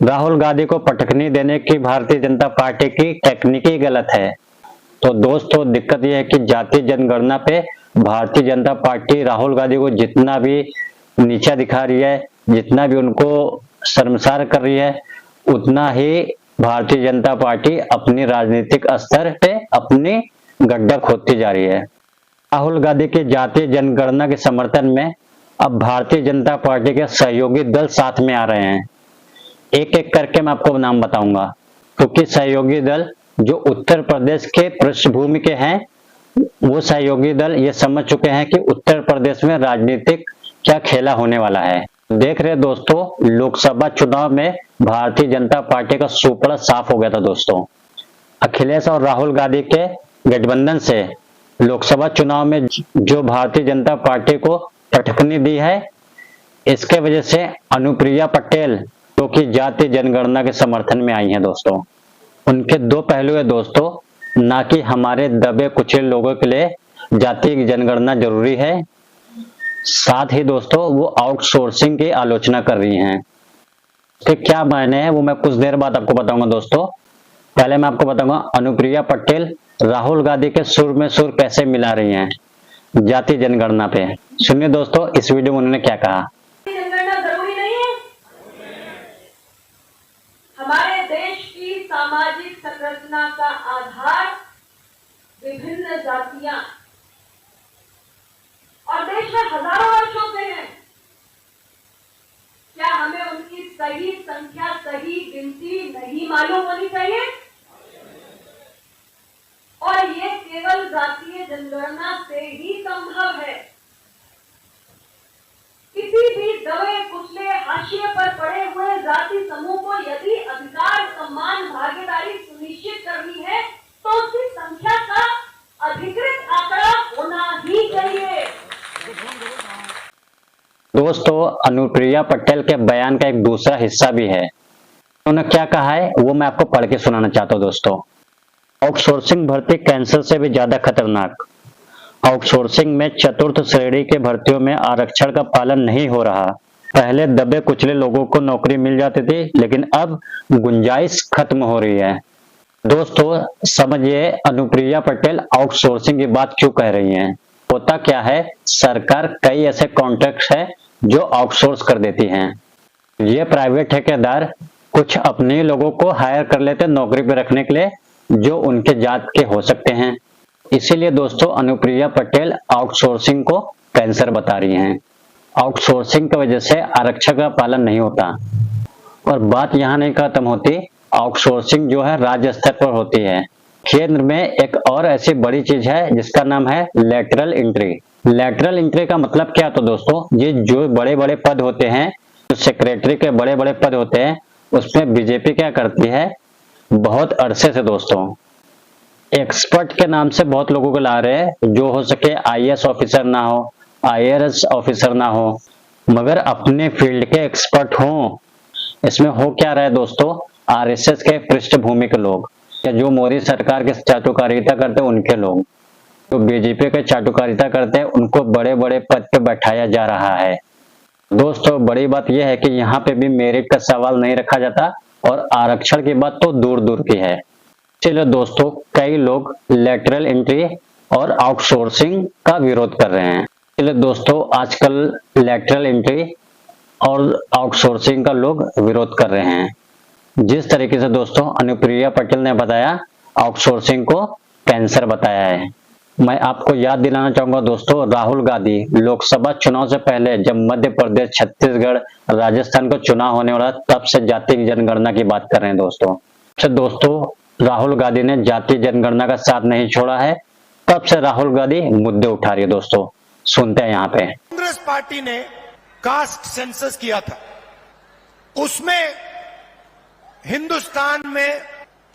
राहुल गांधी को पटखनी देने की भारतीय जनता पार्टी की टेक्निक ही गलत है। तो दोस्तों दिक्कत यह है कि जातीय जनगणना पे भारतीय जनता पार्टी राहुल गांधी को जितना भी नीचा दिखा रही है, जितना भी उनको शर्मसार कर रही है, उतना ही भारतीय जनता पार्टी अपनी राजनीतिक स्तर पे अपनी गड्ढा खोदती जा रही है। राहुल गांधी की जातीय जनगणना के समर्थन में अब भारतीय जनता पार्टी के सहयोगी दल साथ में आ रहे हैं। एक एक करके मैं आपको नाम बताऊंगा, क्योंकि सहयोगी दल जो उत्तर प्रदेश के पृष्ठभूमि के हैं, वो सहयोगी दल ये समझ चुके हैं कि उत्तर प्रदेश में राजनीतिक क्या खेला होने वाला है। देख रहे दोस्तों, लोकसभा चुनाव में भारतीय जनता पार्टी का सुपड़ा साफ हो गया था दोस्तों। अखिलेश और राहुल गांधी के गठबंधन से लोकसभा चुनाव में जो भारतीय जनता पार्टी को पटखनी दी है, इसके वजह से अनुप्रिया पटेल जो कि जातीय जनगणना के समर्थन में आई हैं दोस्तों। उनके दो पहलू है दोस्तों, ना कि हमारे दबे कुचले लोगों के लिए जातीय जनगणना जरूरी है, साथ ही दोस्तों वो आउटसोर्सिंग की आलोचना कर रही हैं। तो क्या मायने हैं वो मैं कुछ देर बाद आपको बताऊंगा दोस्तों। पहले मैं आपको बताऊंगा अनुप्रिया पटेल राहुल गांधी के सुर में सुर कैसे मिला रही हैं जातीय जनगणना पे। सुनिए दोस्तों इस वीडियो में उन्होंने क्या कहा। जनगणना जरूरी नहीं है। हमारे देश की सामाजिक संरचना का आधार विभिन्न जातियां और देश में हजारों वर्षों से है। क्या हमें उनकी सही संख्या, सही गिनती नहीं मालूम होनी चाहिए? और ये केवल जातीय जनगणना से ही संभव है। किसी भी दबे कुचले हाशिए पर पड़े हुए जाति समूह को यदि अधिकार, सम्मान, भागीदारी सुनिश्चित करनी है तो उसकी संख्या का अधिकृत आंकड़ा होना ही चाहिए। दोस्तों अनुप्रिया पटेल के बयान का एक दूसरा हिस्सा भी है। उन्होंने क्या कहा है वो मैं आपको पढ़ के सुनाना चाहता हूं दोस्तों। आउटसोर्सिंग भर्ती कैंसर से भी ज्यादा खतरनाक। आउटसोर्सिंग में चतुर्थ श्रेणी के भर्तियों में आरक्षण का पालन नहीं हो रहा। पहले दबे कुचले लोगों को नौकरी मिल जाती थी, लेकिन अब गुंजाइश खत्म हो रही है। दोस्तों समझिए अनुप्रिया पटेल आउटसोर्सिंग की बात क्यों कह रही हैं। होता क्या है, सरकार कई ऐसे कॉन्ट्रैक्ट है जो आउटसोर्स कर देती हैं। ये प्राइवेट ठेकेदार कुछ अपने लोगों को हायर कर लेते हैं नौकरी पर रखने के लिए, जो उनके जात के हो सकते हैं। इसीलिए दोस्तों अनुप्रिया पटेल आउटसोर्सिंग को कैंसर बता रही हैं। आउटसोर्सिंग की वजह से आरक्षण का पालन नहीं होता। और बात यहाँ नहीं खत्म होती, आउटसोर्सिंग जो है राज्य स्तर पर होती है। केंद्र में एक और ऐसी बड़ी चीज है जिसका नाम है लेटरल एंट्री। लेटरल एंट्री का मतलब क्या? तो दोस्तों ये जो बड़े बड़े पद होते हैं, जो सेक्रेटरी के बड़े बड़े पद होते हैं, उसमें बीजेपी क्या करती है, बहुत अरसे से दोस्तों एक्सपर्ट के नाम से बहुत लोगों को ला रहे हैं, जो हो सके आईएएस ऑफिसर ना हो, आईआरएस ऑफिसर ना हो, मगर अपने फील्ड के एक्सपर्ट हों। इसमें हो क्या रहा है दोस्तों, आरएसएस के पृष्ठभूमि के लोग, या जो मोदी सरकार के चाटुकारिता करते हैं उनके लोग, जो बीजेपी के चाटुकारिता करते हैं, उनको बड़े बड़े पद पे बैठाया जा रहा है। दोस्तों बड़ी बात यह है कि यहाँ पे भी मेरिट का सवाल नहीं रखा जाता, और आरक्षण की बात तो दूर दूर की है। चलो दोस्तों कई लोग लेटरल एंट्री और आउटसोर्सिंग का विरोध कर रहे हैं। चलो दोस्तों आजकल लेटरल एंट्री और आउटसोर्सिंग का लोग विरोध कर रहे हैं। जिस तरीके से दोस्तों अनुप्रिया पटेल ने बताया, आउटसोर्सिंग को कैंसर बताया है। मैं आपको याद दिलाना चाहूंगा दोस्तों, राहुल गांधी लोकसभा चुनाव से पहले जब मध्य प्रदेश, छत्तीसगढ़, राजस्थान का चुनाव होने वाला, तब से जातीय जनगणना की बात कर रहे हैं दोस्तों। तो दोस्तों राहुल गांधी ने जातीय जनगणना का साथ नहीं छोड़ा है, तब से राहुल गांधी मुद्दे उठा रही है दोस्तों। सुनते हैं यहाँ पे। कांग्रेस पार्टी ने कास्ट सेंसस किया था, उसमें हिंदुस्तान में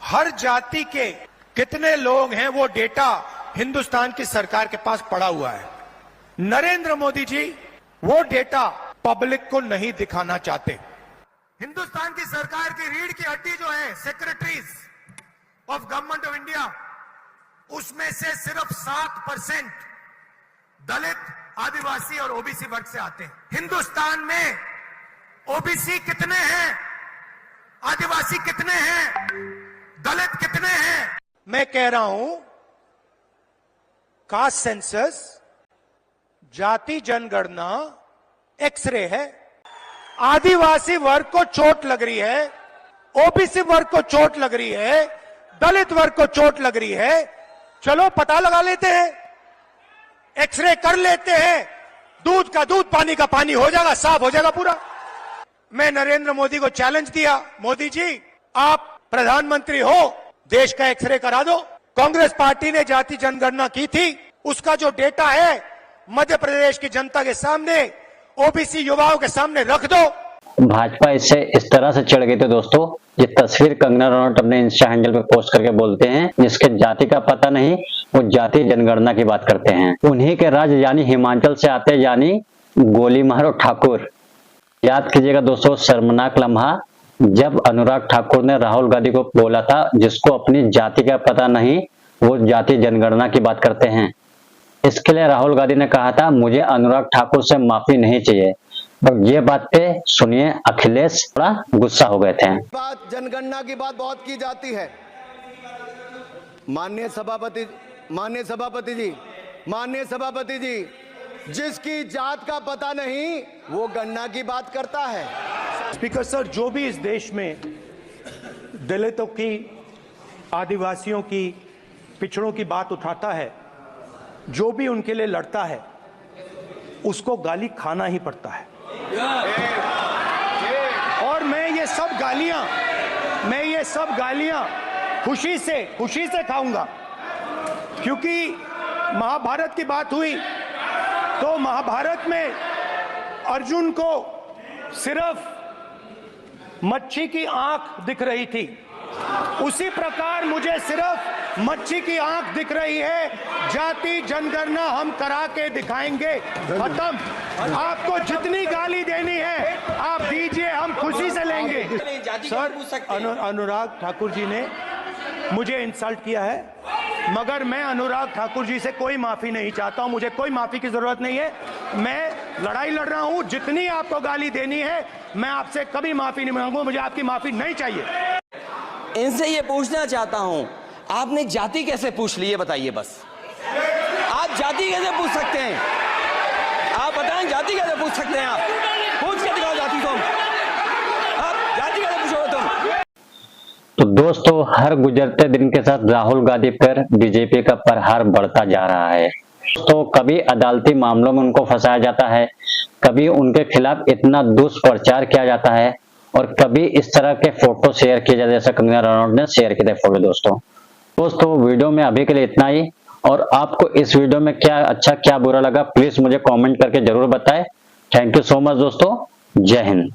हर जाति के कितने लोग हैं वो डेटा हिंदुस्तान की सरकार के पास पड़ा हुआ है। नरेंद्र मोदी जी वो डेटा पब्लिक को नहीं दिखाना चाहते। हिंदुस्तान की सरकार की रीढ़ की हड्डी जो है secretaries of government of India, उसमें से सिर्फ 7% दलित, आदिवासी और ओबीसी वर्ग से आते हैं। हिंदुस्तान में ओबीसी कितने हैं? आदिवासी कितने हैं, दलित कितने हैं। मैं कह रहा हूं कास्ट सेंसस, जाति जनगणना एक्सरे है। आदिवासी वर्ग को चोट लग रही है, ओबीसी वर्ग को चोट लग रही है, दलित वर्ग को चोट लग रही है। चलो पता लगा लेते हैं, एक्सरे कर लेते हैं, दूध का दूध पानी का पानी हो जाएगा, साफ हो जाएगा पूरा। मैं नरेंद्र मोदी को चैलेंज दिया, मोदी जी आप प्रधानमंत्री हो, देश का एक्सरे करा दो। कांग्रेस पार्टी ने जाति जनगणना की थी, उसका जो डेटा है मध्य प्रदेश की जनता के सामने, ओबीसी युवाओं के सामने रख दो। भाजपा इससे इस तरह से चढ़ गई थी दोस्तों, ये तस्वीर कंगना रनौत अपने इंस्टा हैंडल पे पोस्ट करके बोलते हैं जिसके जाति का पता नहीं वो जाति जनगणना की बात करते हैं। उन्हीं के राज्य यानी हिमाचल से आते यानी गोली मारो ठाकुर। याद कीजिएगा दोस्तों, शर्मनाक लम्हा जब अनुराग ठाकुर ने राहुल गांधी को बोला था जिसको अपनी जाति का पता नहीं वो जाति जनगणना की बात करते हैं। इसके लिए राहुल गांधी ने कहा था मुझे अनुराग ठाकुर से माफी नहीं चाहिए। और ये बात पे सुनिए, अखिलेश थोड़ा गुस्सा हो गए थे। बात जनगणना की बात बहुत की जाती है। माननीय सभापति जी, जिसकी जात का पता नहीं वो गणना की बात करता है। स्पीकर सर, जो भी इस देश में दलितों की, आदिवासियों की, पिछड़ों की बात उठाता है, जो भी उनके लिए लड़ता है, उसको गाली खाना ही पड़ता है। और मैं ये सब गालियां खुशी से खाऊंगा, क्योंकि महाभारत की बात हुई तो महाभारत में अर्जुन को सिर्फ मच्छी की आंख दिख रही थी, उसी प्रकार मुझे सिर्फ मच्छी की आंख दिख रही है। जाति जनगणना हम करा के दिखाएंगे, खत्म। आपको जितनी गाली देनी है आप दीजिए, हम खुशी से लेंगे। सर, अनुराग ठाकुर जी ने मुझे इंसल्ट किया है, मगर मैं अनुराग ठाकुर जी से कोई माफी नहीं चाहता हूं, मुझे कोई माफी की जरूरत नहीं है। मैं लड़ाई लड़ रहा हूं, जितनी आपको गाली देनी है मैं आपसे कभी माफी नहीं मांगूंगा, मुझे आपकी माफी नहीं चाहिए। इनसे ये पूछना चाहता हूं, आपने जाति कैसे पूछ ली, ये बताइए बस। आप जाति कैसे पूछ सकते हैं? आप बताएं, जाति कैसे पूछ सकते हैं? आप पूछ के दिखाओ जाति को। आप जाति कैसे पूछोगे तुम? तो दोस्तों, हर गुजरते दिन के साथ राहुल गांधी पर बीजेपी का प्रहार बढ़ता जा रहा है। तो कभी अदालती मामलों में उनको फंसाया जाता है, कभी उनके खिलाफ इतना दुष्प्रचार किया जाता है, और कभी इस तरह के फोटो शेयर किए जाते हैं जैसा कंगना रनौत ने शेयर किए थे फोटो। दोस्तों वीडियो में अभी के लिए इतना ही, और आपको इस वीडियो में क्या अच्छा क्या बुरा लगा प्लीज मुझे कमेंट करके जरूर बताएं। थैंक यू सो मच दोस्तों, जय हिंद।